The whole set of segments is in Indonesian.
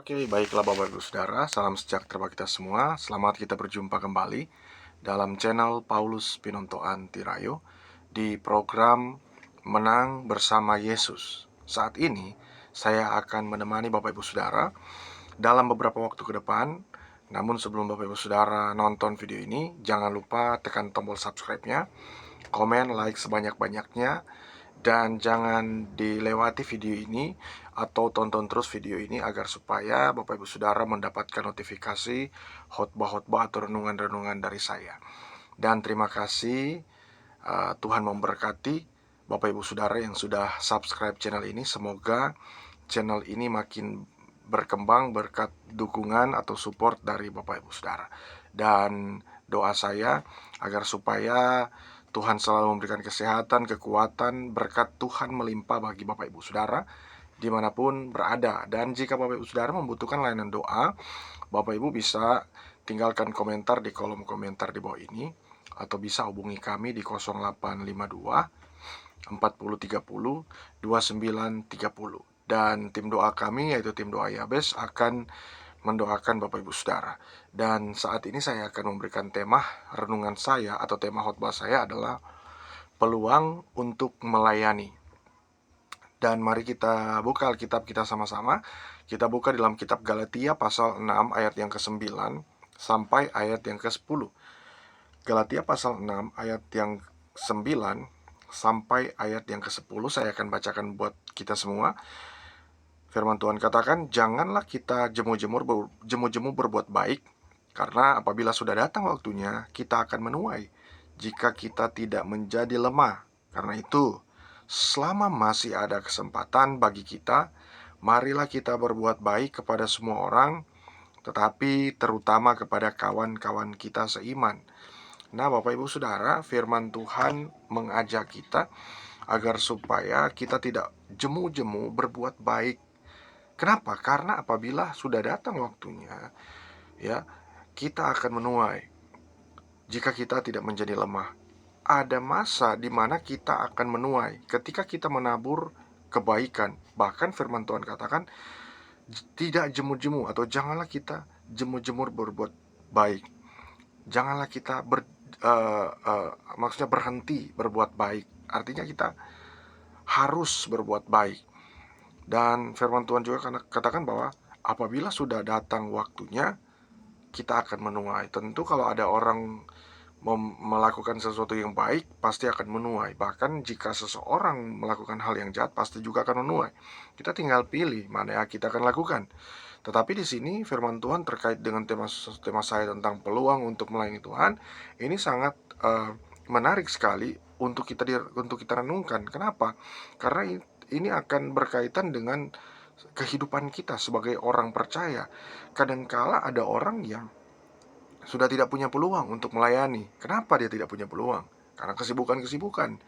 Oke, baiklah Bapak Ibu Saudara, salam sejahtera bagi kita semua. Selamat kita berjumpa kembali dalam channel Paulus Pinontoan Tirayo di program Menang Bersama Yesus. Saat ini, saya akan menemani Bapak Ibu Saudara dalam beberapa waktu ke depan. Namun sebelum Bapak Ibu Saudara nonton video ini, jangan lupa tekan tombol subscribe-nya, komen, like sebanyak-banyaknya, dan jangan dilewati video ini atau tonton terus video ini agar supaya Bapak Ibu Saudara mendapatkan notifikasi khotbah-khotbah atau renungan-renungan dari saya. Dan terima kasih, Tuhan memberkati Bapak Ibu Saudara yang sudah subscribe channel ini. Semoga channel ini makin berkembang berkat dukungan atau support dari Bapak Ibu Saudara. Dan doa saya agar supaya Tuhan selalu memberikan kesehatan, kekuatan, berkat Tuhan melimpah bagi Bapak Ibu Saudara dimanapun berada. Dan jika Bapak Ibu Saudara membutuhkan layanan doa, Bapak Ibu bisa tinggalkan komentar di kolom komentar di bawah ini, atau bisa hubungi kami di 0852 4030 2930. Dan tim doa kami, yaitu tim doa Yabes, akan mendoakan Bapak Ibu Saudara. Dan saat ini saya akan memberikan tema renungan saya atau tema khotbah saya adalah peluang untuk melayani. Dan mari kita buka Alkitab kita sama-sama. Kita buka dalam kitab Galatia pasal 6 ayat yang ke-9 sampai ayat yang ke-10. Galatia pasal 6 ayat yang 9 sampai ayat yang ke-10 saya akan bacakan buat kita semua. Firman Tuhan katakan, janganlah kita jemu-jemu berbuat baik, karena apabila sudah datang waktunya, kita akan menuai jika kita tidak menjadi lemah. Karena itu, selama masih ada kesempatan bagi kita, marilah kita berbuat baik kepada semua orang, tetapi terutama kepada kawan-kawan kita seiman. Nah, Bapak Ibu Saudara, firman Tuhan mengajak kita agar supaya kita tidak jemu-jemu berbuat baik. Kenapa? Karena apabila sudah datang waktunya, ya, kita akan menuai jika kita tidak menjadi lemah. Ada masa di mana kita akan menuai ketika kita menabur kebaikan. Bahkan firman Tuhan katakan, tidak jemu-jemu atau janganlah kita jemu-jemur berbuat baik. Janganlah kita maksudnya berhenti berbuat baik. Artinya kita harus berbuat baik. Dan firman Tuhan juga katakan bahwa apabila sudah datang waktunya, kita akan menuai. Tentu kalau ada orang melakukan sesuatu yang baik, pasti akan menuai. Bahkan jika seseorang melakukan hal yang jahat, pasti juga akan menuai. Kita tinggal pilih mana yang kita akan lakukan. Tetapi di sini firman Tuhan terkait dengan tema saya tentang peluang untuk melayani Tuhan, ini sangat menarik sekali untuk kita renungkan. Kenapa? Karena ini akan berkaitan dengan kehidupan kita sebagai orang percaya. Kadangkala ada orang yang sudah tidak punya peluang untuk melayani. Kenapa dia tidak punya peluang? Karena kesibukan-kesibukan.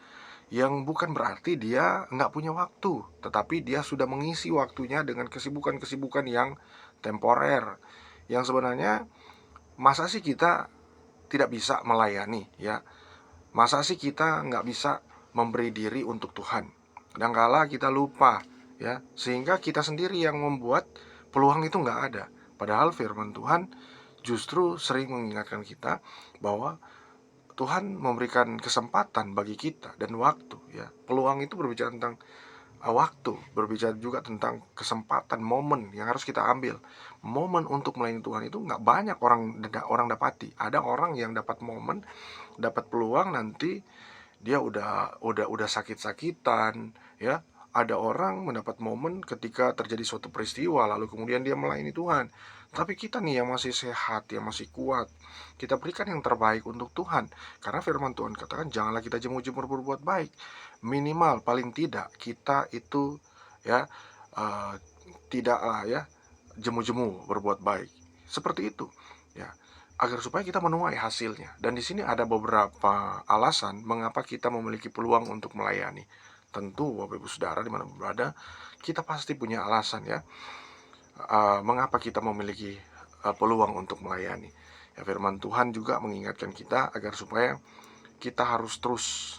Yang bukan berarti dia nggak punya waktu, tetapi dia sudah mengisi waktunya dengan kesibukan-kesibukan yang temporer. Yang sebenarnya, masa sih kita tidak bisa melayani, ya? Masa sih kita nggak bisa memberi diri untuk Tuhan? Kadangkala kita lupa, ya, sehingga kita sendiri yang membuat peluang itu nggak ada. Padahal firman Tuhan justru sering mengingatkan kita bahwa Tuhan memberikan kesempatan bagi kita dan waktu, ya. Peluang itu berbicara tentang waktu, berbicara juga tentang kesempatan, momen yang harus kita ambil. Momen untuk melayani Tuhan itu nggak banyak orang dapati. Ada orang yang dapat momen, dapat peluang, nanti dia udah sakit-sakitan, ya. Ada orang mendapat momen ketika terjadi suatu peristiwa, lalu kemudian dia melayani Tuhan. Tapi kita nih yang masih sehat, yang masih kuat, kita berikan yang terbaik untuk Tuhan. Karena firman Tuhan katakan, janganlah kita jemu-jemur berbuat baik. Minimal, paling tidak, kita itu, ya, tidaklah, ya, jemu-jemu berbuat baik. Seperti itu, ya, agar supaya kita menuai hasilnya. Dan di sini ada beberapa alasan mengapa kita memiliki peluang untuk melayani. Tentu Bapak Ibu Saudara di mana berada, kita pasti punya alasan, ya, mengapa kita memiliki peluang untuk melayani. Ya, firman Tuhan juga mengingatkan kita agar supaya kita harus terus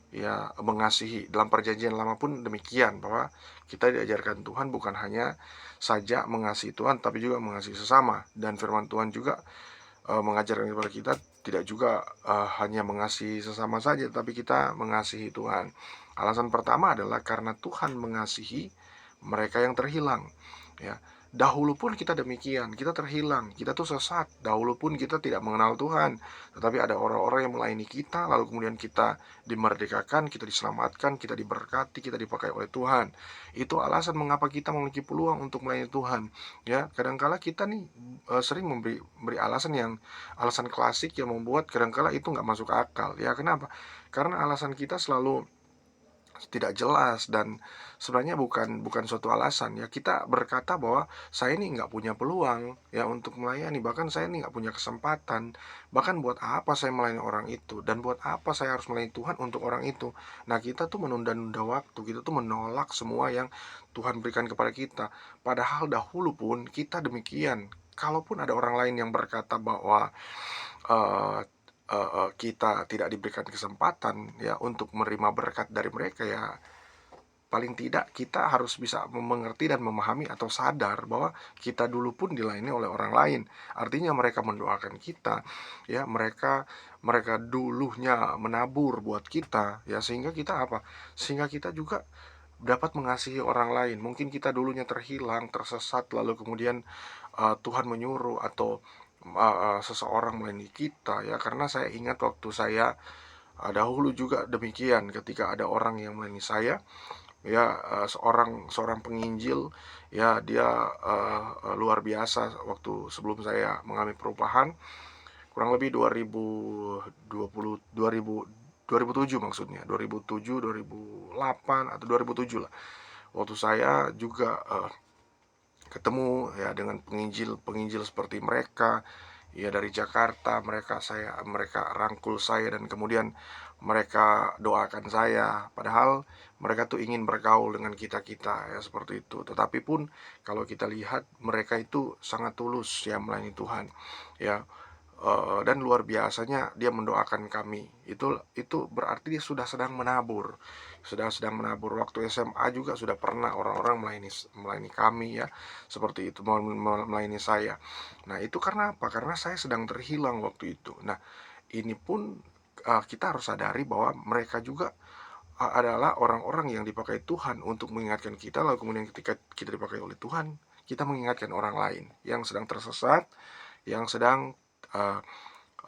ya mengasihi. Dalam perjanjian lama pun demikian, bahwa kita diajarkan Tuhan bukan hanya saja mengasihi Tuhan tapi juga mengasihi sesama. Dan firman Tuhan juga mengajarkan kepada kita tidak juga hanya mengasihi sesama saja, tapi kita mengasihi Tuhan. Alasan pertama adalah karena Tuhan mengasihi mereka yang terhilang, ya. Dahulu pun kita demikian, kita terhilang, kita tuh sesat. Dahulu pun kita tidak mengenal Tuhan, tetapi ada orang-orang yang melayani kita, lalu kemudian kita dimerdekakan, kita diselamatkan, kita diberkati, kita dipakai oleh Tuhan. Itu alasan mengapa kita memiliki peluang untuk melayani Tuhan. Ya, kadangkala kita nih sering memberi alasan klasik yang membuat kadangkala itu nggak masuk akal. Ya, kenapa? Karena alasan kita selalu tidak jelas, dan sebenarnya bukan suatu alasan. Ya, kita berkata bahwa saya ini nggak punya peluang ya untuk melayani, bahkan saya ini nggak punya kesempatan, bahkan buat apa saya melayani orang itu, dan buat apa saya harus melayani Tuhan untuk orang itu. Nah, kita tuh menunda-nunda waktu, kita tuh menolak semua yang Tuhan berikan kepada kita, padahal dahulu pun kita demikian. Kalaupun ada orang lain yang berkata bahwa eh, kita tidak diberikan kesempatan ya untuk menerima berkat dari mereka, ya paling tidak kita harus bisa mengerti dan memahami atau sadar bahwa kita dulu pun dilayani oleh orang lain. Artinya mereka mendoakan kita, ya, mereka dulunya menabur buat kita, ya, sehingga kita apa? Sehingga kita juga dapat mengasihi orang lain. Mungkin kita dulunya terhilang, tersesat, lalu kemudian Tuhan menyuruh atau seseorang melayani kita, ya. Karena saya ingat waktu saya dahulu juga demikian, ketika ada orang yang melayani saya, ya, seorang seorang penginjil, ya, dia luar biasa. Waktu sebelum saya mengalami perubahan, kurang lebih 2020, 2007 maksudnya, 2007, 2008 atau 2007 lah. Waktu saya juga ketemu ya dengan penginjil seperti mereka, ya, dari Jakarta. Mereka rangkul saya, dan kemudian mereka doakan saya, padahal mereka tuh ingin bergaul dengan kita-kita, ya, seperti itu. Tetapi pun kalau kita lihat, mereka itu sangat tulus ya melayani Tuhan, ya. Dan luar biasanya dia mendoakan kami. Itu berarti dia sudah sedang menabur, waktu SMA juga sudah pernah orang-orang melayani kami, ya, seperti itu, melayani saya. Nah, itu karena apa? Karena saya sedang terhilang waktu itu. Nah, ini pun kita harus sadari bahwa mereka juga adalah orang-orang yang dipakai Tuhan untuk mengingatkan kita, lalu kemudian ketika kita dipakai oleh Tuhan, kita mengingatkan orang lain yang sedang tersesat, yang sedang uh,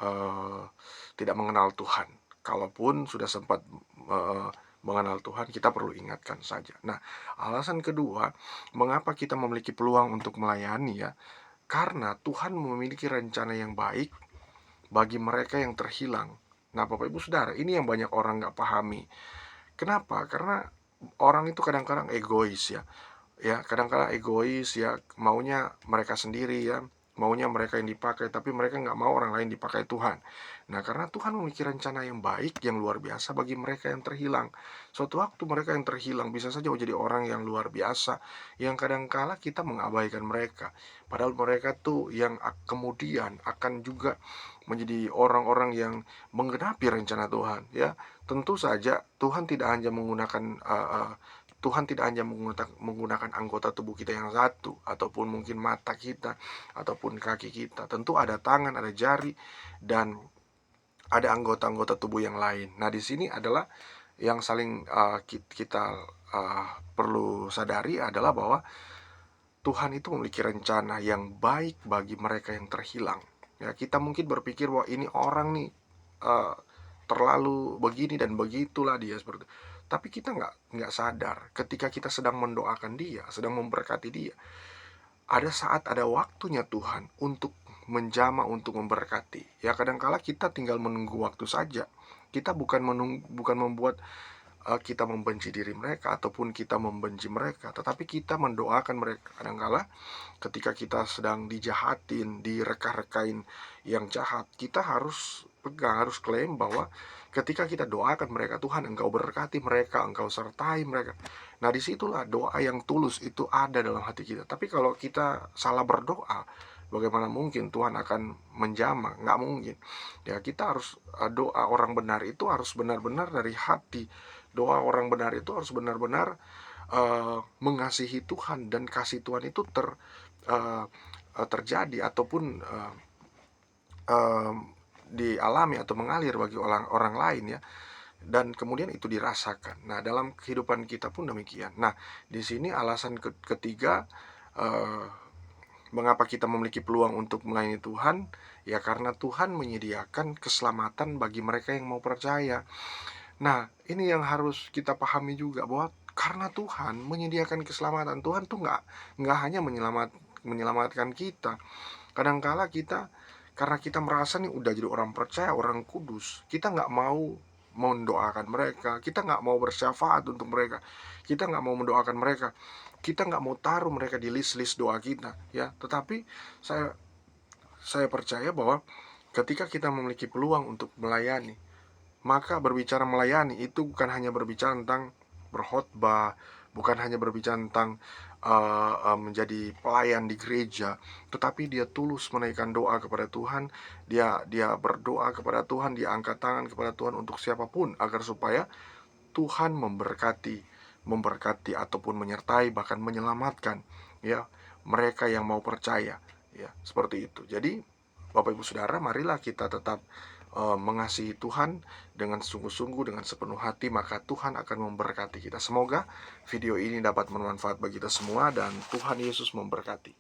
uh, tidak mengenal Tuhan. Kalaupun sudah sempat uh, mengenal Tuhan, kita perlu ingatkan saja. Nah, alasan kedua, mengapa kita memiliki peluang untuk melayani, ya, karena Tuhan memiliki rencana yang baik bagi mereka yang terhilang. Nah, Bapak Ibu Saudara, ini yang banyak orang nggak pahami. Kenapa? Karena orang itu kadang-kadang egois, ya. Ya, kadang-kadang egois, ya, maunya mereka sendiri, ya, maunya mereka yang dipakai, tapi mereka nggak mau orang lain dipakai Tuhan. Nah, karena Tuhan memiliki rencana yang baik, yang luar biasa bagi mereka yang terhilang. Suatu waktu mereka yang terhilang bisa saja menjadi orang yang luar biasa, yang kadangkala kita mengabaikan mereka. Padahal mereka tuh yang kemudian akan juga menjadi orang-orang yang menggenapi rencana Tuhan, ya. Tentu saja Tuhan tidak hanya menggunakan anggota tubuh kita yang satu, ataupun mungkin mata kita, ataupun kaki kita. Tentu ada tangan, ada jari, dan ada anggota-anggota tubuh yang lain. Nah, di sini adalah yang saling kita perlu sadari adalah bahwa Tuhan itu memiliki rencana yang baik bagi mereka yang terhilang. Ya, kita mungkin berpikir bahwa ini orang nih uh, terlalu begini dan begitulah dia, seperti itu. Tapi kita nggak sadar ketika kita sedang mendoakan dia, sedang memberkati dia. Ada saat, ada waktunya Tuhan untuk menjama, untuk memberkati. Ya, kadangkala kita tinggal menunggu waktu saja. Kita bukan membuat kita membenci diri mereka ataupun kita membenci mereka, tetapi kita mendoakan mereka. Kadangkala ketika kita sedang dijahatin, direka-rekain yang jahat, kita harus pegang, harus klaim bahwa ketika kita doakan mereka, Tuhan, Engkau berkati mereka, Engkau sertai mereka. Nah, disitulah doa yang tulus itu ada dalam hati kita. Tapi kalau kita salah berdoa, bagaimana mungkin Tuhan akan menjamah? Nggak mungkin. Ya, kita harus doa orang benar itu harus benar-benar dari hati. Doa orang benar itu harus benar-benar mengasihi Tuhan, dan kasih Tuhan itu terjadi ataupun dialami atau mengalir bagi orang orang lain, ya, dan kemudian itu dirasakan. Nah, dalam kehidupan kita pun demikian. Nah, di sini alasan ketiga, eh, mengapa kita memiliki peluang untuk melayani Tuhan, ya karena Tuhan menyediakan keselamatan bagi mereka yang mau percaya. Nah, ini yang harus kita pahami juga, bahwa karena Tuhan menyediakan keselamatan, Tuhan tuh nggak hanya menyelamatkan kita. Kadangkala kita, karena kita merasa nih udah jadi orang percaya, orang kudus, kita nggak mau mendoakan mereka, kita nggak mau bersyafaat untuk mereka, kita nggak mau mendoakan mereka, kita nggak mau taruh mereka di list-list doa kita, ya. Tetapi saya saya percaya bahwa ketika kita memiliki peluang untuk melayani, maka berbicara melayani itu bukan hanya berbicara tentang berkhotbah, bukan hanya berbicara tentang menjadi pelayan di gereja, tetapi dia tulus menaikkan doa kepada Tuhan, dia berdoa kepada Tuhan, dia angkat tangan kepada Tuhan untuk siapapun, agar supaya Tuhan memberkati ataupun menyertai, bahkan menyelamatkan, ya, mereka yang mau percaya, ya, seperti itu. Jadi Bapak Ibu Saudara, marilah kita tetap mengasihi Tuhan dengan sungguh-sungguh, dengan sepenuh hati, maka Tuhan akan memberkati kita. Semoga video ini dapat bermanfaat bagi kita semua, dan Tuhan Yesus memberkati.